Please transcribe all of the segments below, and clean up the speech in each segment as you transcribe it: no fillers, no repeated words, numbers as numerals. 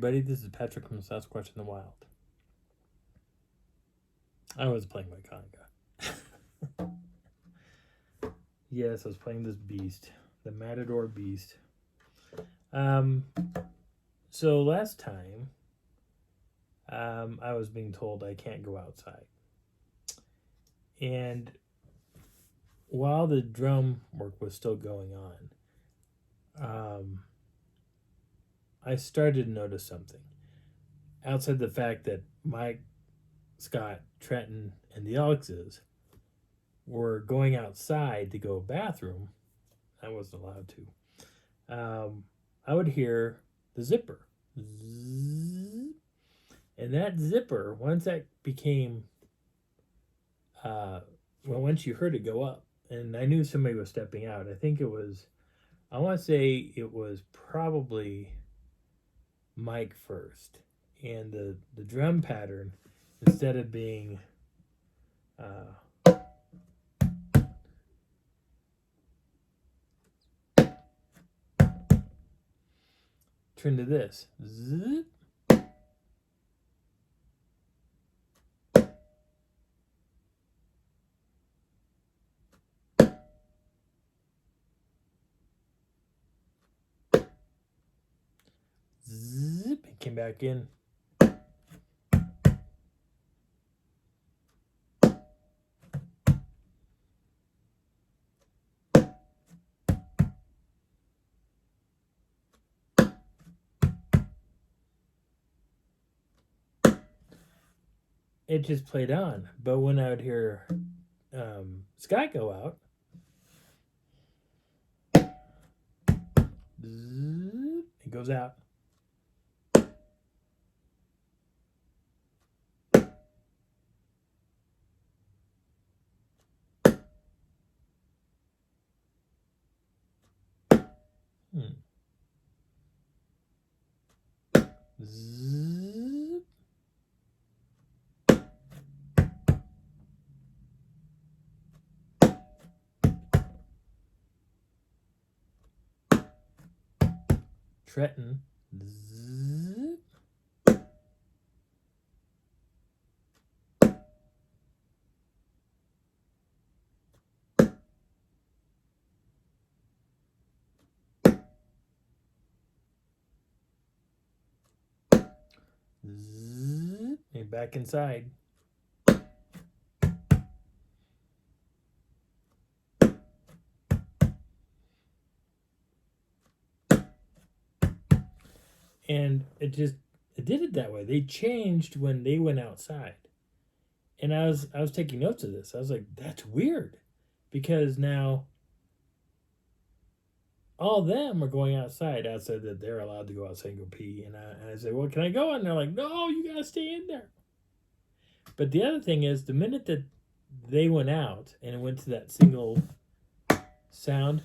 everybody, this is Patrick from Sasquatch in the Wild. I was playing my Conga. Yes, I was playing this beast, the Matador beast. So last time, I was being told I can't go outside. And while the drum work was still going on, I started to notice something. Outside the fact that Mike, Scott, Trenton, and the Elkses were going outside to go to the bathroom, I wasn't allowed to. I would hear the zipper. Zzz. And that zipper, once that became, once you heard it go up, and I knew somebody was stepping out. I think it was, I want to say it was probably Mike first. And the drum pattern, instead of being turned to this. Zzz. Zip, it came back in. It just played on. But when I would hear Scott go out, zzz, it goes out. Zzz. Trenton. Zzz. Zzz. And back inside. And it did it that way. They changed when they went outside. And I was taking notes of this. I was like, that's weird. Because now all of them are going outside that they're allowed to go outside and go pee. And I say, well, can I go? And they're like, no, you got to stay in there. But the other thing is, the minute that they went out and it went to that single sound,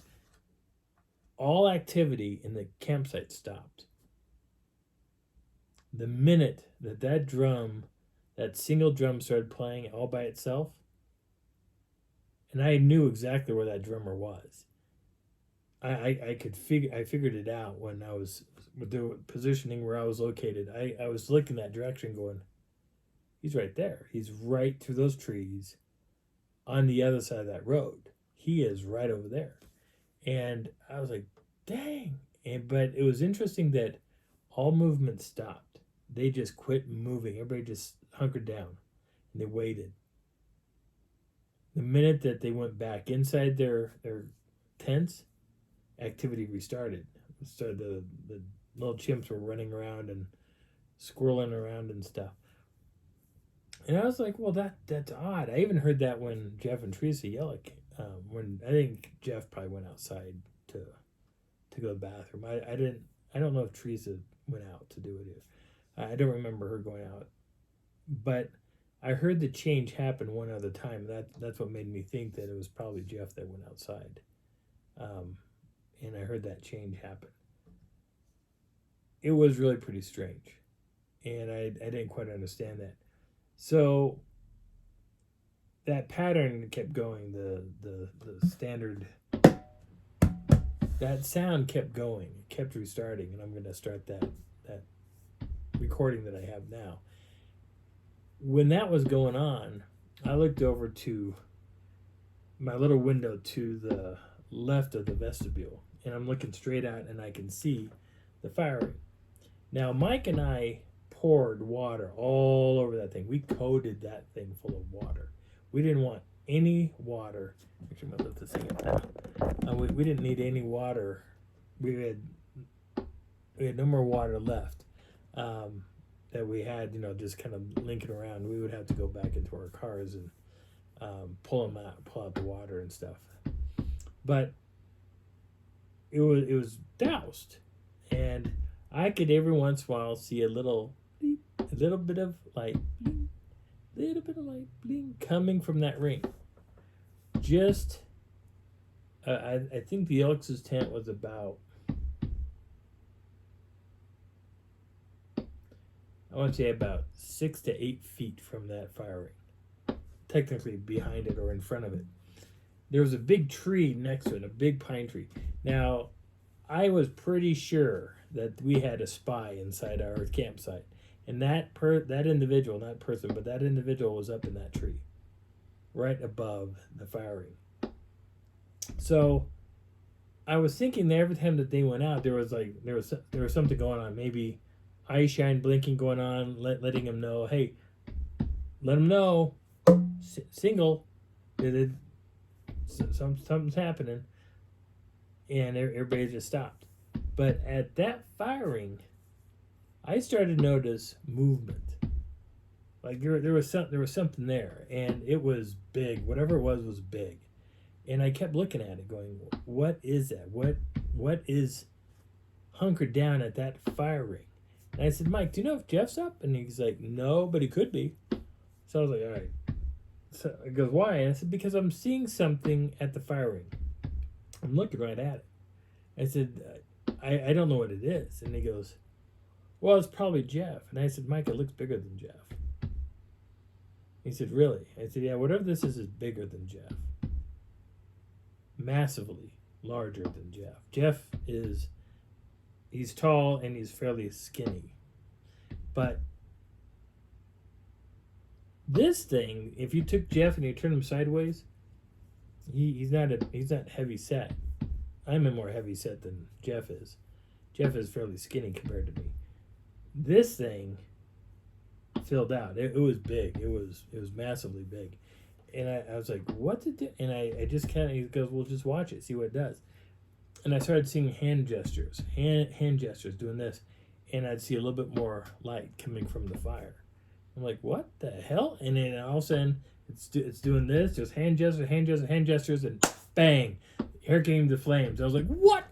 all activity in the campsite stopped. The minute that drum, that single drum started playing all by itself, and I knew exactly where that drummer was. I figured it out when I was with the positioning where I was located. I was looking that direction going, he's right there. He's right through those trees on the other side of that road. He is right over there. And I was like, dang. But it was interesting that all movement stopped. They just quit moving. Everybody just hunkered down and they waited. The minute that they went back inside their tents, activity restarted. The little chimps were running around and squirreling around and stuff. And I was like, well, that's odd. I even heard that when Jeff and Teresa Yellick, when I think Jeff probably went outside to go to the bathroom. I don't know if Teresa went out to do it either. I don't remember her going out. But I heard the change happen one other time. That's what made me think that it was probably Jeff that went outside. And I heard that change happen. It was really pretty strange. And I didn't quite understand that. So that pattern kept going, the standard, that sound kept going, it kept restarting, and I'm going to start that recording that I have now. When that was going on, I looked over to my little window to the left of the vestibule, and I'm looking straight out, and I can see the firing. Now, Mike and I poured water all over that thing. We coated that thing full of water. We didn't want any water. Actually, I'm going to lift this thing up now. We didn't need any water. We had no more water left that we had, just kind of linking around. We would have to go back into our cars and pull out the water and stuff. But it was doused, and I could every once in a while see a little bit of light, bling, coming from that ring. Just, I think the Elks' tent was about, I want to say about 6 to 8 feet from that fire ring. Technically behind it or in front of it. There was a big tree next to it, a big pine tree. Now, I was pretty sure that we had a spy inside our campsite. And that individual, not person, but that individual was up in that tree, right above the fire ring. So I was thinking that every time that they went out, there was something going on. Maybe eye shine blinking going on, letting them know, hey, let them know, single, something's happening, and everybody just stopped. But at that firing, I started to notice movement. Like there was something there, and it was big. Whatever it was big, and I kept looking at it, going, "What is that? What is hunkered down at that fire ring?" And I said, "Mike, do you know if Jeff's up?" And he's like, "No, but he could be." So I was like, "All right." So he goes, "Why?" And I said, "Because I'm seeing something at the fire ring." I'm looking right at it. I said, I don't know what it is. And he goes, "Well, it's probably Jeff." And I said, "Mike, it looks bigger than Jeff." He said, "Really?" I said, "Yeah, whatever this is bigger than Jeff. Massively larger than Jeff. Jeff he's tall and he's fairly skinny. But this thing, if you took Jeff and you turned him sideways, he's not heavy set. I'm a more heavy set than Jeff is. Jeff is fairly skinny compared to me. This thing filled out. It was big. It was massively big. And I was like, "What's it do?" And I just kind of, he goes, "Well, just watch it, see what it does." And I started seeing hand gestures doing this, and I'd see a little bit more light coming from the fire. I'm like, "What the hell?" And then all of a sudden, it's doing this, just hand gestures, and bang, here came the flames. I was like, "What?"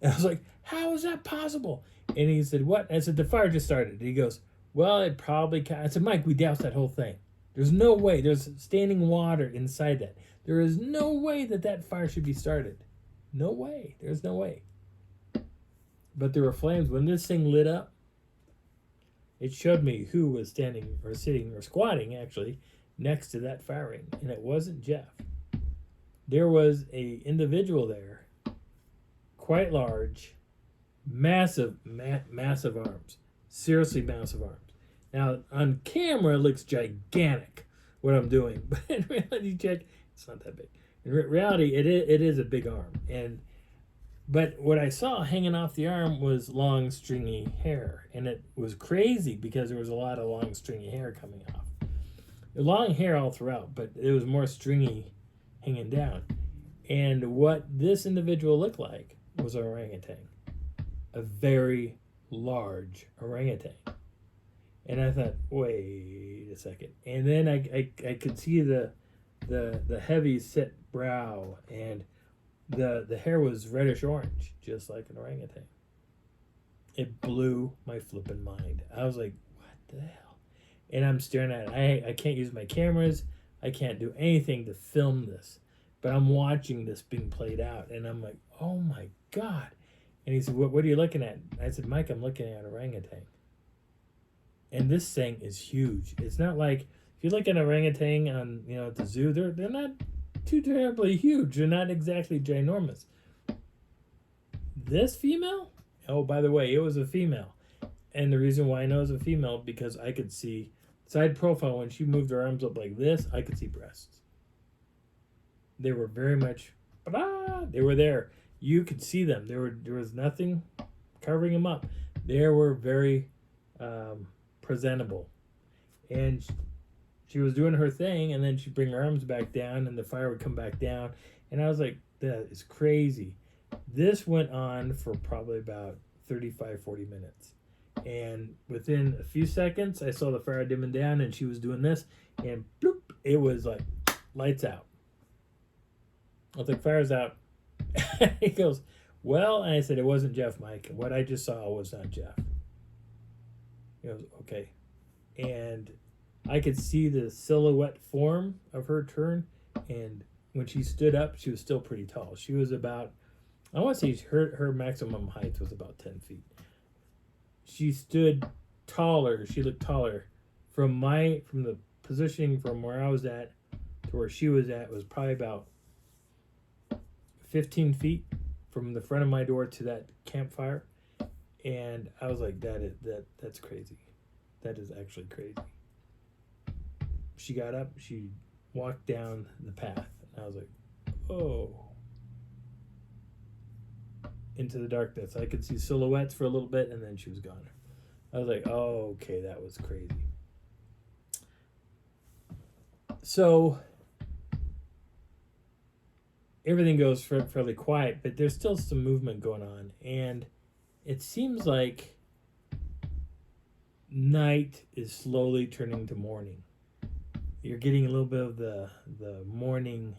And I was like, "How is that possible?" And he said, "What?" And I said, "The fire just started." And he goes, "Well, it probably..." I said, "Mike, we doused that whole thing. There's no way. There's standing water inside that. There is no way that fire should be started. No way. There's no way." But there were flames. When this thing lit up, it showed me who was standing or sitting or squatting, actually, next to that fire ring. And it wasn't Jeff. There was a individual there, quite large, massive arms. Seriously massive arms. Now, on camera, it looks gigantic, what I'm doing. But in reality check, it's not that big. In reality, it is a big arm. But what I saw hanging off the arm was long, stringy hair. And it was crazy because there was a lot of long, stringy hair coming off. Long hair all throughout, but it was more stringy hanging down. And what this individual looked like was an orangutan. A very large orangutan. And I thought, wait a second. And then I could see the heavy set brow, and the hair was reddish orange, just like an orangutan. It blew my flipping mind. I was like, what the hell? And I'm staring at it. I can't use my cameras. I can't do anything to film this. But I'm watching this being played out, and I'm like, oh my God. And he said, what are you looking at? I said, Mike, I'm looking at an orangutan. And this thing is huge. It's not like, if you look at an orangutan on, at the zoo, they're not too terribly huge. They're not exactly ginormous. This female, oh, by the way, it was a female. And the reason why I know it's a female, because I could see side profile when she moved her arms up like this, I could see breasts. They were very much, they were there. You could see them. There was nothing covering them up. They were very presentable. And she was doing her thing, and then she'd bring her arms back down, and the fire would come back down. And I was like, that is crazy. This went on for probably about 35, 40 minutes. And within a few seconds, I saw the fire dimming down, and she was doing this, and bloop, it was like lights out. I was like, fire's out. He goes, well, and I said, it wasn't Jeff, Mike. What I just saw was not Jeff. He goes, okay. And I could see the silhouette form of her turn, and when she stood up, she was still pretty tall. She was about, I want to say her maximum height was about 10 feet. She stood taller. She looked taller. From the positioning from where I was at to where she was at was probably about 15 feet from the front of my door to that campfire. And I was like, that's crazy. That is actually crazy. She got up, she walked down the path, and I was like, oh. Into the darkness. I could see silhouettes for a little bit, and then she was gone. I was like, oh, okay, that was crazy. So everything goes fairly quiet, but there's still some movement going on, and it seems like night is slowly turning to morning. You're getting a little bit of the morning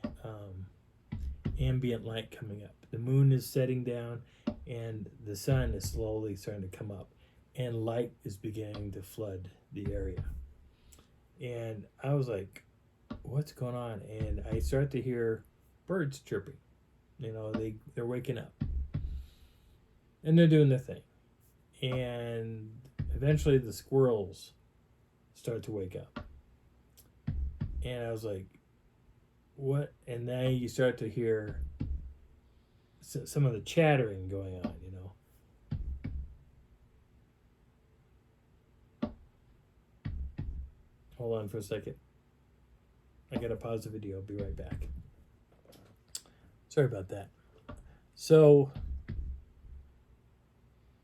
ambient light coming up. The moon is setting down, and the sun is slowly starting to come up, and light is beginning to flood the area. And I was like, what's going on? And I start to hear birds chirping. You know, they're waking up, and they're doing their thing. And eventually the squirrels start to wake up. And I was like, what? And now you start to hear some of the chattering going on, you know. Hold on for a second. I gotta pause the video. I'll be right back. Sorry about that. So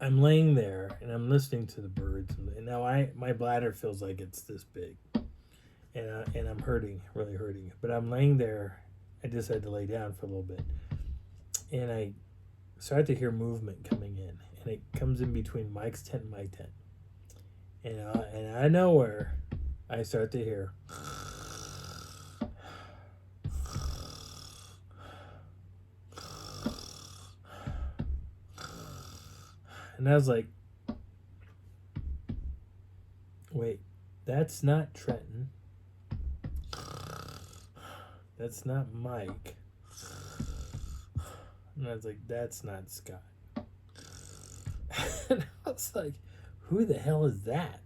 I'm laying there and I'm listening to the birds, and now my bladder feels like it's this big. And I'm hurting, really hurting. But I'm laying there. I decided to lay down for a little bit. And I start to hear movement coming in. And it comes in between Mike's tent and my tent. And out of nowhere, I start to hear. And I was like, wait, that's not Trenton. That's not Mike. And I was like, that's not Scott. And I was like, who the hell is that?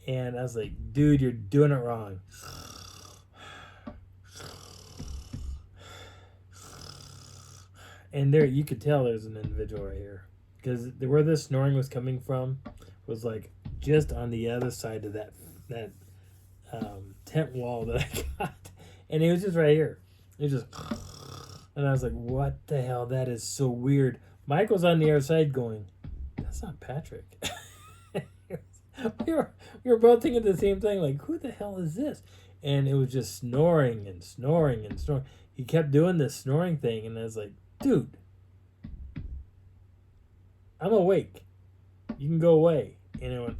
And I was like, dude, you're doing it wrong. And there, you could tell there's an individual right here. Because where this snoring was coming from was like just on the other side of that tent wall that I got. And it was just right here. It was just, and I was like, what the hell? That is so weird. Mike was on the other side going, that's not Patrick. we were both thinking the same thing, like, who the hell is this? And it was just snoring and snoring and snoring. He kept doing this snoring thing, and I was like, dude, I'm awake. You can go away. And it went,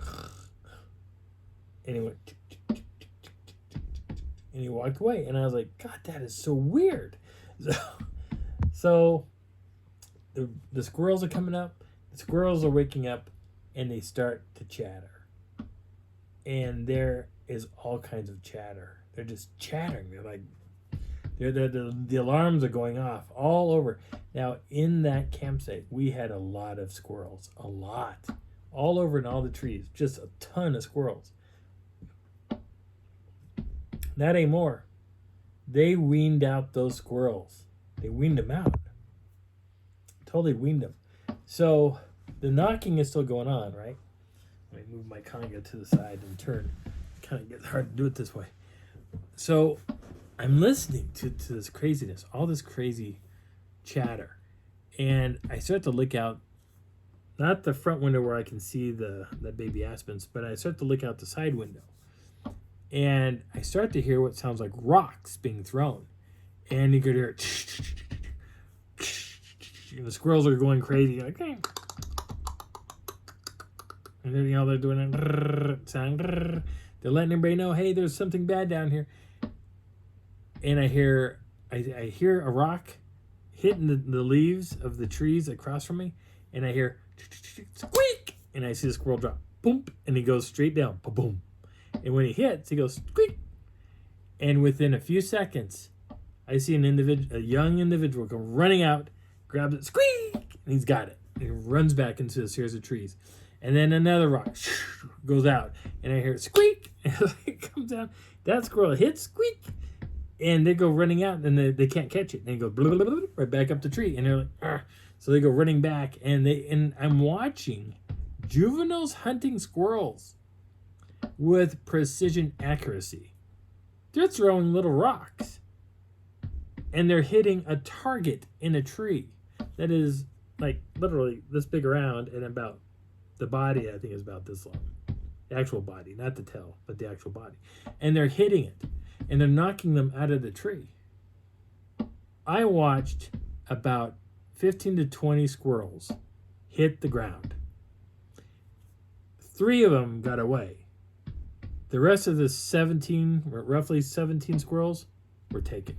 and he went, and he walked away. And I was like, God, that is so weird. So the squirrels are coming up. The squirrels are waking up, and they start to chatter. And there is all kinds of chatter. They're just chattering. They're like, the alarms are going off all over. Now, in that campsite, we had a lot of squirrels. A lot. All over in all the trees. Just a ton of squirrels. Not anymore. They weaned out those squirrels. They weaned them out. Totally weaned them. So the knocking is still going on, right? Let me move my Conga to the side and turn. Kind of gets hard to do it this way. So I'm listening to this craziness, all this crazy chatter. And I start to look out, not the front window where I can see the baby aspens, but I start to look out the side window. And I start to hear what sounds like rocks being thrown. And you could hear and the squirrels are going crazy, like, and then they're doing that sound. They're letting everybody know, hey, there's something bad down here. And I hear a rock hitting the leaves of the trees across from me, and I hear squeak, and I see the squirrel drop, boom, and he goes straight down, boom. And when he hits, he goes squeak, and within a few seconds, I see a young individual come running out, grabs it, squeak, and he's got it. And he runs back into the series of trees. And then another rock goes out, and I hear it squeak, and it comes out. That squirrel hits, squeak, and they go running out, and they can't catch it. And they go blah, blah, blah, right back up the tree, and they're like, argh. So they go running back, and I'm watching juveniles hunting squirrels with precision accuracy. They're throwing little rocks, and they're hitting a target in a tree that is like literally this big around, and about the body, I think, is about this long. The actual body, not the tail, but the actual body. And they're hitting it, and they're knocking them out of the tree. I watched about 15 to 20 squirrels hit the ground. 3 of them got away. The rest of the roughly 17 squirrels were taken.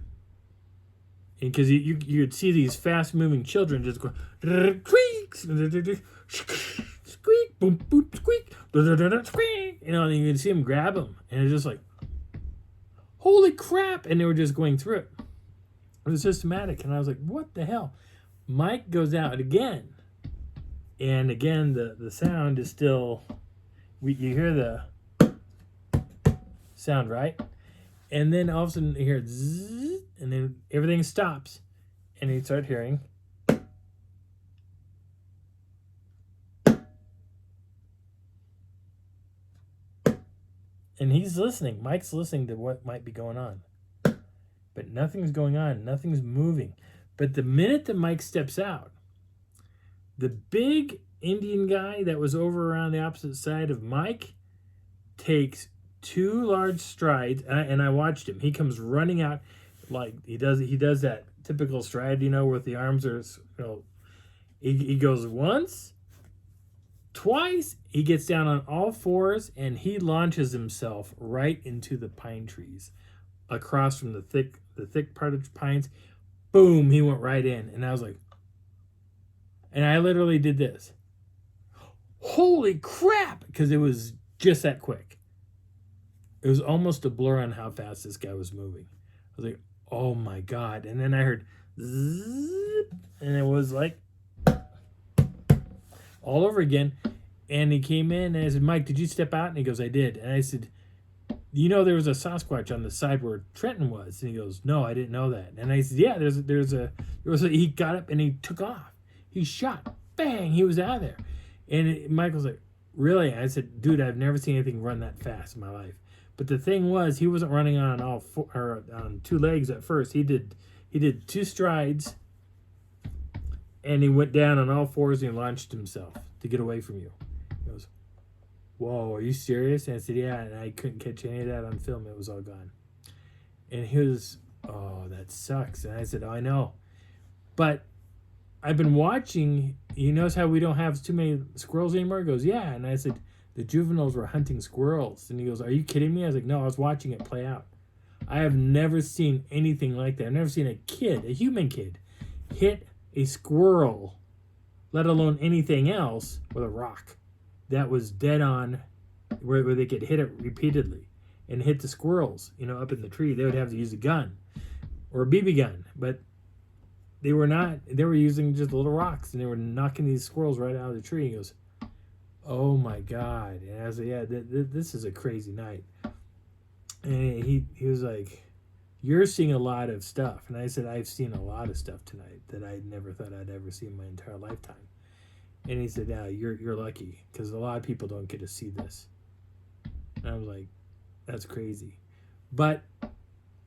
And because you'd see these fast-moving children just go, squeak, boom, boom, squeak, squeak, and you can see them grab them, and it's just like, holy crap, and they were just going through it. It was systematic, and I was like, what the hell? Mike goes out again, and again, the sound is still, you hear the sound, right? And then all of a sudden you hear zzz, and then everything stops, and you start hearing and he's listening. Mike's listening to what might be going on. But nothing's going on. Nothing's moving. But the minute that Mike steps out, the big Indian guy that was over around the opposite side of Mike takes 2 large strides, and I watched him. He comes running out like he does that typical stride, with the arms are, he goes once, twice, he gets down on all 4s, and he launches himself right into the pine trees across from the thick part of the pines. Boom, he went right in. And I was like, and I literally did this. Holy crap, because it was just that quick. It was almost a blur on how fast this guy was moving. I was like, oh my God. And then I heard zip, and it was like all over again. And he came in, and I said, Mike, did you step out? And he goes, I did. And I said, there was a Sasquatch on the side where Trenton was. And he goes, no, I didn't know that. And I said, yeah, he got up and he took off. He shot, bang, he was out of there. And Michael's like, really? I said, dude, I've never seen anything run that fast in my life. But the thing was, he wasn't running on on 2 legs at first. He did 2 strides, and he went down on all 4s and he launched himself to get away from you. He goes, whoa, are you serious? And I said, yeah, and I couldn't catch any of that on film. It was all gone. And he was, oh, that sucks. And I said, oh, I know. But I've been watching. You notice how we don't have too many squirrels anymore? He goes, yeah. And I said, the juveniles were hunting squirrels. And he goes, are you kidding me? I was like, no, I was watching it play out. I have never seen anything like that. I've never seen a human kid, hit a squirrel, let alone anything else, with a rock that was dead on, where they could hit it repeatedly and hit the squirrels, up in the tree. They would have to use a gun or a BB gun, but they were not. They were using just little rocks, and they were knocking these squirrels right out of the tree. He goes, oh my God. And I was like, yeah, this is a crazy night. And he was like, you're seeing a lot of stuff. And I said, I've seen a lot of stuff tonight that I never thought I'd ever see in my entire lifetime. And he said, "Yeah, you're lucky because a lot of people don't get to see this." And I was like, "That's crazy," but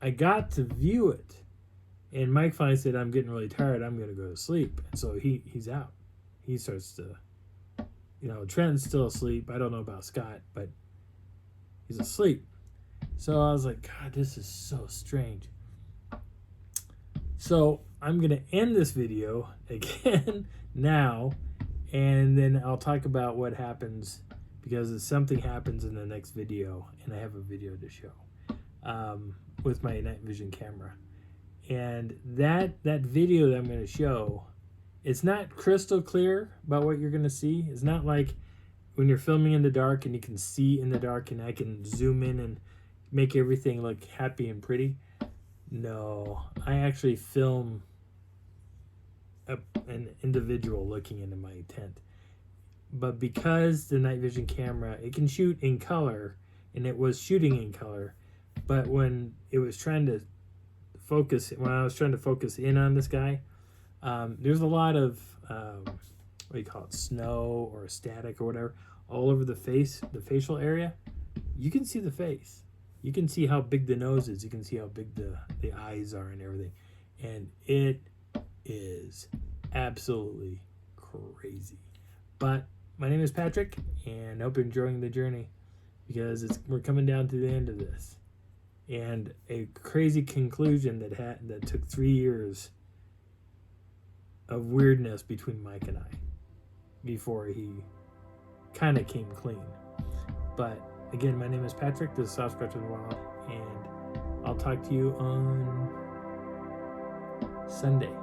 I got to view it. And Mike finally said, "I'm getting really tired. I'm going to go to sleep." And so he's out. He starts to, Trent's still asleep. I don't know about Scott, but he's asleep. So I was like, God, this is so strange. So I'm going to end this video again now, and then I'll talk about what happens, because something happens in the next video, and I have a video to show with my night vision camera. And that video that I'm going to show, it's not crystal clear about what you're going to see. It's not like when you're filming in the dark and you can see in the dark and I can zoom in and make everything look happy and pretty. No, I actually film an individual looking into my tent. But because the night vision camera, it can shoot in color, and it was shooting in color, but when it was trying to focus, when I was trying to focus in on this guy, there's a lot of what do you call it, snow or static or whatever all over the face, the facial area. You can see the face, you can see how big the nose is, you can see how big the eyes are and everything, and it is absolutely crazy. But my name is Patrick, and I hope you're enjoying the journey, because we're coming down to the end of this. And a crazy conclusion that took 3 years of weirdness between Mike and I before he kind of came clean. But again, my name is Patrick. This is Sasquatch in the Wild, and I'll talk to you on Sunday.